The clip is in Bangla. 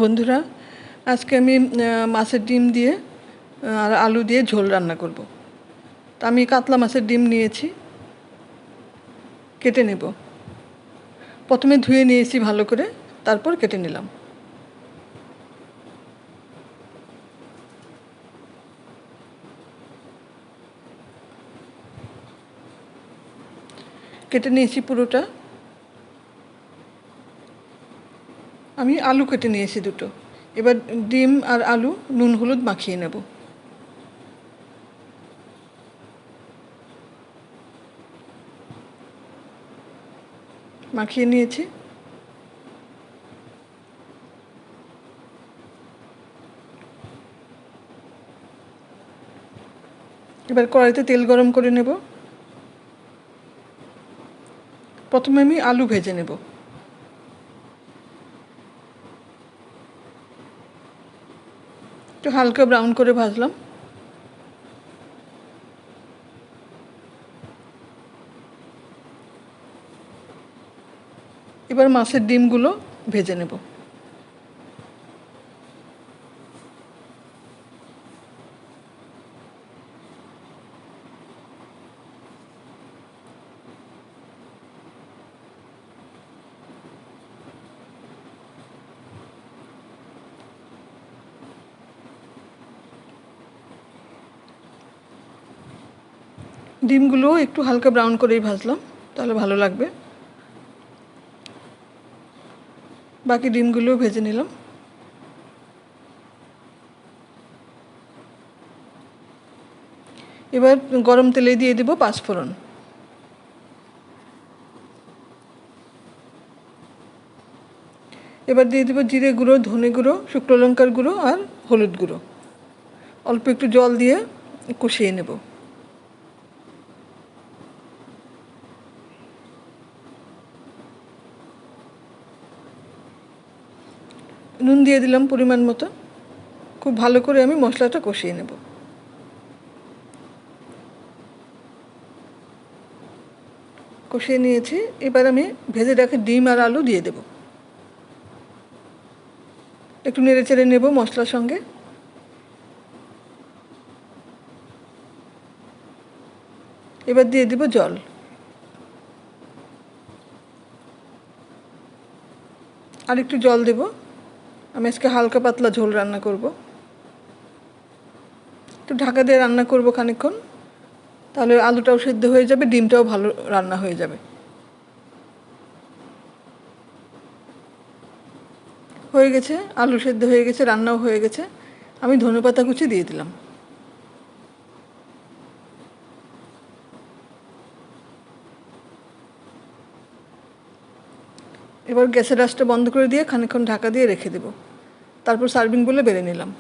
বন্ধুরা, আজকে আমি মাছের ডিম দিয়ে আর আলু দিয়ে ঝোল রান্না করব। তা আমি কাতলা মাছের ডিম নিয়েছি, কেটে নেব। প্রথমে ধুয়ে নিয়েছি ভালো করে, তারপর কেটে নিলাম। কেটে নিয়েছি পুরোটা। আমি আলু কেটে নিয়েছি দুটো। এবার ডিম আর আলু নুন হলুদ মাখিয়ে নেব। মাখিয়ে নিয়েছি। এবার কড়াইতে তেল গরম করে নেব। প্রথমে আমি আলু ভেজে নেব। একটু হালকা ব্রাউন করে ভাজলাম। এবার মাছের ডিমগুলো ভেজে নেব। ডিমগুলো একটু হালকা ব্রাউন করেই ভাজলাম, তাহলে ভালো লাগবে। বাকি ডিমগুলোও ভেজে নিলাম। এবার গরম তেলে দিয়ে দেব পাঁচফোড়ন। এবার দিয়ে দেব জিরে গুঁড়ো, ধনে গুঁড়ো, শুকনো লঙ্কার গুঁড়ো আর হলুদ গুঁড়ো। অল্প একটু জল দিয়ে কষিয়ে নেব। নুন দিয়ে দিলাম পরিমাণ মতো। খুব ভালো করে আমি মশলাটা কষিয়ে নেব। কষিয়ে নিয়েছি। এবার আমি ভেজে রাখা ডিম আর আলু দিয়ে দেব। একটু নেড়ে চেড়ে নেব মশলার সঙ্গে। এবার দিয়ে দেব জল। আর একটু জল দেব। আমি আজকে হালকা পাতলা ঝোল রান্না করব। একটু ঢাকা দিয়ে রান্না করব খানিকক্ষণ, তাহলে আলুটাও সেদ্ধ হয়ে যাবে, ডিমটাও ভালো রান্না হয়ে যাবে। হয়ে গেছে, আলু সেদ্ধ হয়ে গেছে, রান্নাও হয়ে গেছে। আমি ধনেপাতা কুচি দিয়ে দিলাম। এবার গ্যাসের আঁচটা বন্ধ করে দিয়ে খানিকক্ষণ ঢাকা দিয়ে রেখে দেব। তারপর সার্ভিং বলে বেড়ে নিলাম।